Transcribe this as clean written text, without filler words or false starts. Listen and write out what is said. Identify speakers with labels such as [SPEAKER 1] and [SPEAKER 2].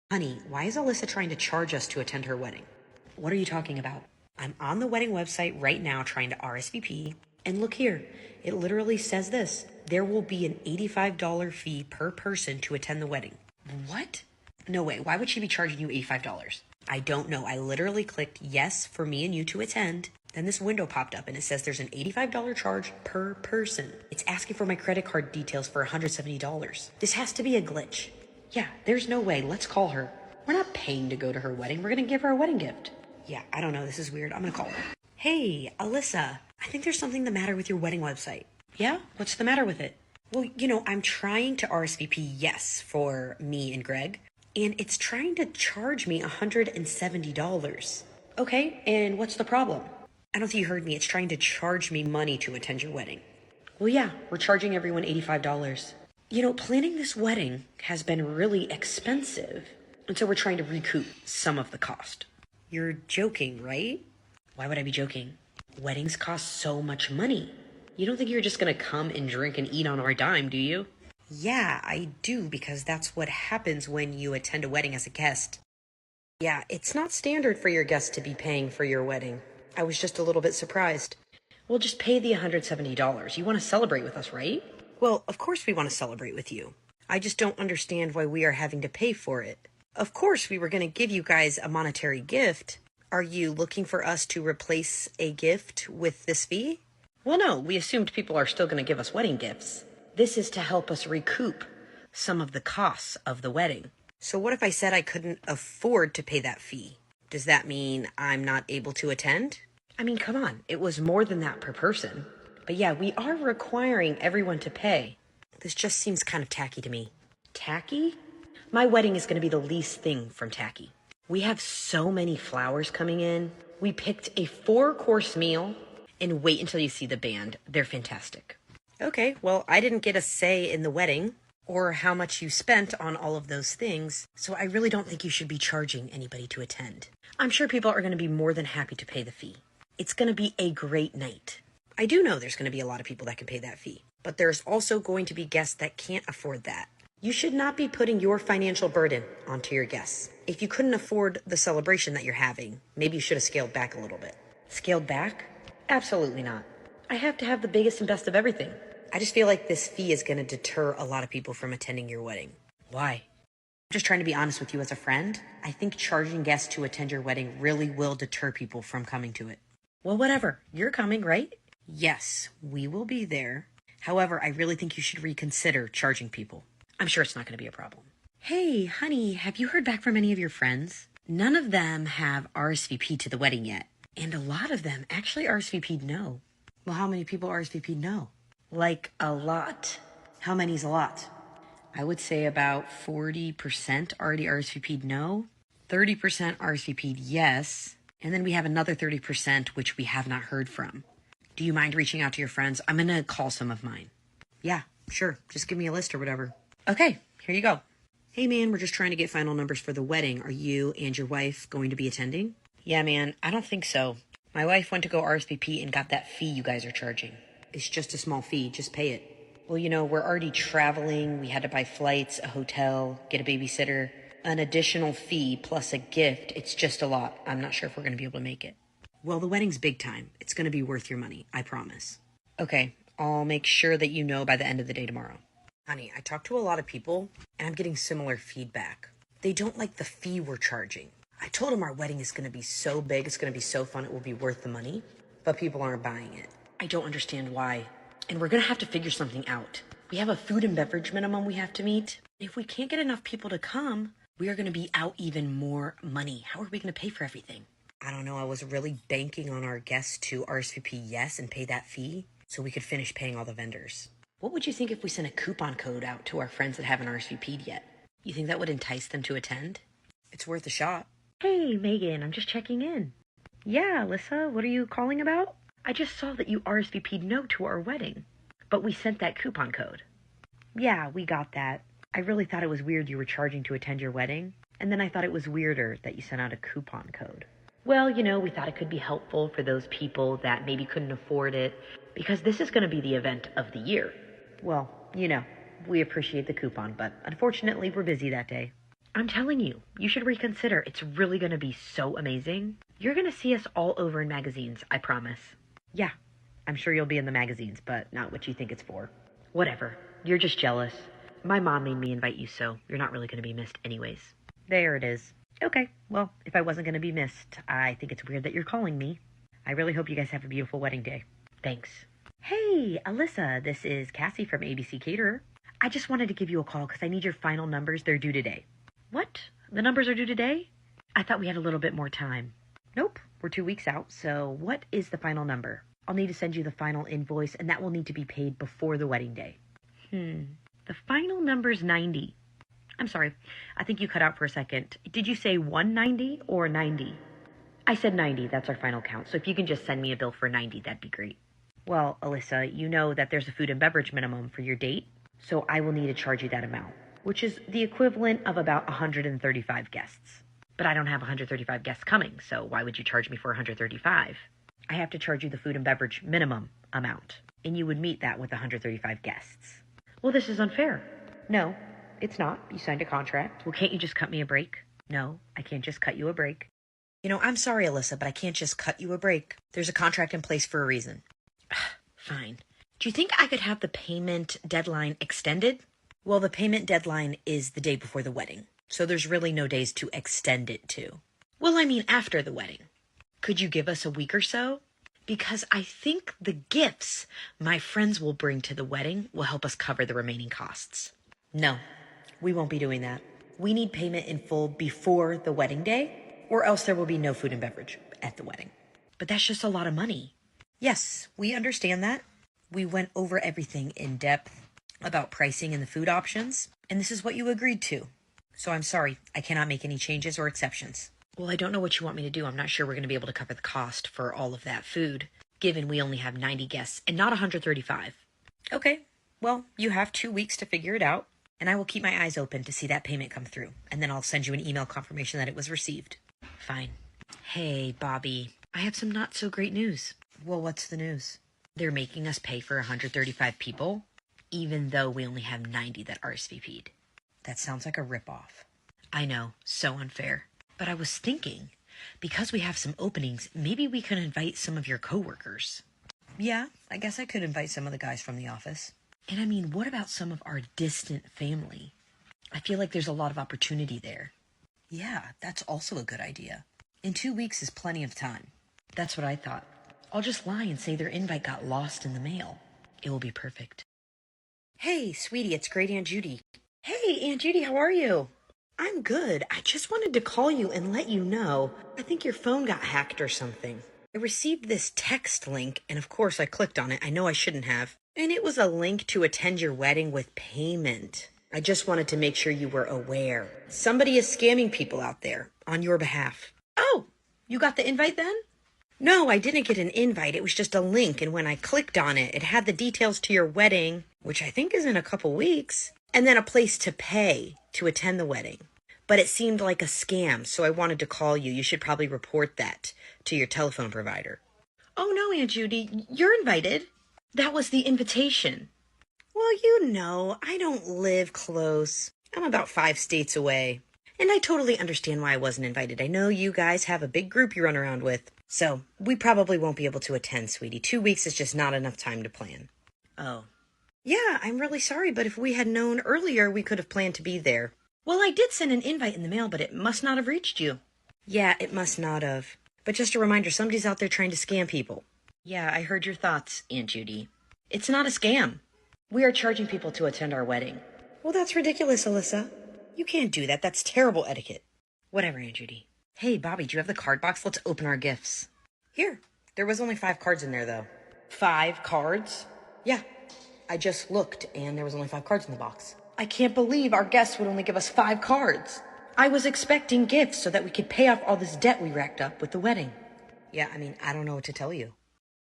[SPEAKER 1] Honey, why is Alyssa trying to charge us to attend her wedding? What are you talking about? I'm on the wedding website right now trying to RSVP. And look here, it literally says this. There will be an $85 fee per person to attend the wedding. What? No way, why would she be charging you $85? I don't know. I literally clicked yes for me and you to attend. Then this window popped up and it says there's an $85 charge per person. It's asking for my credit card details for $170. This has to be a glitch. Yeah, there's no way. Let's call her. We're not paying to go to her wedding. We're going to give her a wedding gift. Yeah, I don't know. This is weird. I'm going to call her. Hey, Alyssa, I think there's something the matter with your wedding website. Yeah? What's the matter with it? Well, I'm trying to RSVP yes for me and Greg, and it's trying to charge me $170. Okay, and what's the problem? I don't think you heard me. It's trying to charge me money to attend your wedding. Well, yeah, we're charging everyone $85. Planning this wedding has been really expensive, and so we're trying to recoup some of the cost. You're joking, right? Why would I be joking? Weddings cost so much money. You don't think you're just gonna come and drink and eat on our dime, do you? Yeah, I do, because that's what happens when you attend a wedding as a guest. Yeah, it's not standard for your guests to be paying for your wedding. I was just a little bit surprised. Well, just pay the $170. You want to celebrate with us, right? Well, of course we want to celebrate with you. I just don't understand why we are having to pay for it. Of course we were going to give you guys a monetary gift. Are you looking for us to replace a gift with this fee? Well, no, we assumed people are still going to give us wedding gifts. This is to help us recoup some of the costs of the wedding. So what if I said I couldn't afford to pay that fee? Does that mean I'm not able to attend? I mean, come on, it was more than that per person. But yeah, we are requiring everyone to pay. This just seems kind of tacky to me. Tacky? My wedding is going to be the least thing from tacky. We have so many flowers coming in. We picked a 4-course meal. And wait until you see the band. They're fantastic. Okay, well, I didn't get a say in the wedding or how much you spent on all of those things, so I really don't think you should be charging anybody to attend. I'm sure people are going to be more than happy to pay the fee. It's going to be a great night. I do know there's going to be a lot of people that can pay that fee, but there's also going to be guests that can't afford that. You should not be putting your financial burden onto your guests. If you couldn't afford the celebration that you're having, maybe you should have scaled back a little bit. Scaled back? Absolutely not. I have to have the biggest and best of everything. I just feel like this fee is going to deter a lot of people from attending your wedding. Why? I'm just trying to be honest with you as a friend. I think charging guests to attend your wedding really will deter people from coming to it. Well, whatever. You're coming, right? Yes, we will be there. However, I really think you should reconsider charging people. I'm sure it's not going to be a problem. Hey, honey, have you heard back from any of your friends? None of them have RSVP'd to the wedding yet. And a lot of them actually RSVP'd no. Well, how many people RSVP'd no? Like a lot. How many's a lot? I would say about 40% already RSVP'd no, 30% RSVP'd yes, and then we have another 30% which we have not heard from. Do you mind reaching out to your friends? I'm going to call some of mine. Yeah, sure. Just give me a list or whatever. Okay, here you go. Hey, man, we're just trying to get final numbers for the wedding. Are you and your wife going to be attending? Yeah, man, I don't think so. My wife went to go RSVP and got that fee you guys are charging. It's just a small fee. Just pay it. Well, we're already traveling. We had to buy flights, a hotel, get a babysitter, an additional fee plus a gift. It's just a lot. I'm not sure if we're going to be able to make it. Well, the wedding's big time. It's going to be worth your money. I promise. Okay, I'll make sure that you know by the end of the day tomorrow. Honey, I talked to a lot of people, and I'm getting similar feedback. They don't like the fee we're charging. I told them our wedding is going to be so big, it's going to be so fun, it will be worth the money, but people aren't buying it. I don't understand why. And we're going to have to figure something out. We have a food and beverage minimum we have to meet. If we can't get enough people to come, we are going to be out even more money. How are we going to pay for everything? I don't know. I was really banking on our guests to RSVP yes and pay that fee so we could finish paying all the vendors. What would you think if we sent a coupon code out to our friends that haven't RSVP'd yet? You think that would entice them to attend? It's worth a shot. Hey, Megan, I'm just checking in. Yeah, Alyssa, what are you calling about? I just saw that you RSVP'd no to our wedding, but we sent that coupon code. Yeah, we got that. I really thought it was weird you were charging to attend your wedding, and then I thought it was weirder that you sent out a coupon code. Well, we thought it could be helpful for those people that maybe couldn't afford it, because this is going to be the event of the year. Well, we appreciate the coupon, but unfortunately we're busy that day. I'm telling you, you should reconsider. It's really going to be so amazing. You're going to see us all over in magazines, I promise. Yeah, I'm sure you'll be in the magazines, but not what you think it's for. Whatever. You're just jealous. My mom made me invite you, so you're not really going to be missed anyways. There it is. Okay, well, if I wasn't going to be missed, I think it's weird that you're calling me. I really hope you guys have a beautiful wedding day. Thanks. Hey, Alyssa, this is Cassie from ABC Caterer. I just wanted to give you a call because I need your final numbers. They're due today. What? The numbers are due today? I thought we had a little bit more time. Nope, we're 2 weeks out, so what is the final number? I'll need to send you the final invoice, and that will need to be paid before the wedding day. The final number's 90. I'm sorry, I think you cut out for a second. Did you say 190 or 90? I said 90, that's our final count, so if you can just send me a bill for 90, that'd be great. Well, Alyssa, you know that there's a food and beverage minimum for your date, so I will need to charge you that amount, which is the equivalent of about 135 guests. But I don't have 135 guests coming, so why would you charge me for 135? I have to charge you the food and beverage minimum amount, and you would meet that with 135 guests. Well, this is unfair. No, it's not. You signed a contract. Well, can't you just cut me a break? No, I can't just cut you a break. You know, I'm sorry, Alyssa, but I can't just cut you a break. There's a contract in place for a reason. Fine. Do you think I could have the payment deadline extended? Well, the payment deadline is the day before the wedding, so there's really no days to extend it to. Well, I mean after the wedding. Could you give us a week or so? Because I think the gifts my friends will bring to the wedding will help us cover the remaining costs. No, we won't be doing that. We need payment in full before the wedding day, or else there will be no food and beverage at the wedding. But that's just a lot of money. Yes, we understand that. We went over everything in depth about pricing and the food options, and this is what you agreed to. So I'm sorry, I cannot make any changes or exceptions. Well, I don't know what you want me to do. I'm not sure we're going to be able to cover the cost for all of that food, given we only have 90 guests and not 135. Okay, well, you have 2 weeks to figure it out, and I will keep my eyes open to see that payment come through, and then I'll send you an email confirmation that it was received. Fine. Hey, Bobby, I have some not so great news. Well, what's the news? They're making us pay for 135 people, even though we only have 90 that RSVP'd. That sounds like a ripoff. I know, so unfair. But I was thinking, because we have some openings, maybe we could invite some of your coworkers. Yeah, I guess I could invite some of the guys from the office. And I mean, what about some of our distant family? I feel like there's a lot of opportunity there. Yeah, that's also a good idea. In 2 weeks is plenty of time. That's what I thought. I'll just lie and say their invite got lost in the mail. It will be perfect. Hey, sweetie, it's great Aunt Judy. Hey, Aunt Judy, how are you? I'm good. I just wanted to call you and let you know. I think your phone got hacked or something. I received this text link, and of course I clicked on it. I know I shouldn't have. And it was a link to attend your wedding with payment. I just wanted to make sure you were aware. Somebody is scamming people out there on your behalf. Oh, you got the invite then? No, I didn't get an invite. It was just a link, and when I clicked on it, it had the details to your wedding, which I think is in a couple weeks, and then a place to pay to attend the wedding. But it seemed like a scam, so I wanted to call you. You should probably report that to your telephone provider. Oh, no, Aunt Judy, you're invited. That was the invitation. Well, you know, I don't live close. I'm about 5 states away. And I totally understand why I wasn't invited. I know you guys have a big group you run around with. So we probably won't be able to attend, sweetie. 2 weeks is just not enough time to plan. Oh. Yeah, I'm really sorry, but if we had known earlier, we could have planned to be there. Well, I did send an invite in the mail, but it must not have reached you. Yeah, it must not have. But just a reminder, somebody's out there trying to scam people. Yeah, I heard your thoughts, Aunt Judy. It's not a scam. We are charging people to attend our wedding. Well, that's ridiculous, Alyssa. You can't do that. That's terrible etiquette. Whatever, Aunt Judy. Hey, Bobby, do you have the card box? Let's open our gifts. Here. There was only 5 cards in there, though. 5 cards? Yeah. I just looked, and there was only 5 cards in the box. I can't believe our guests would only give us 5 cards. I was expecting gifts so that we could pay off all this debt we racked up with the wedding. Yeah, I mean, I don't know what to tell you.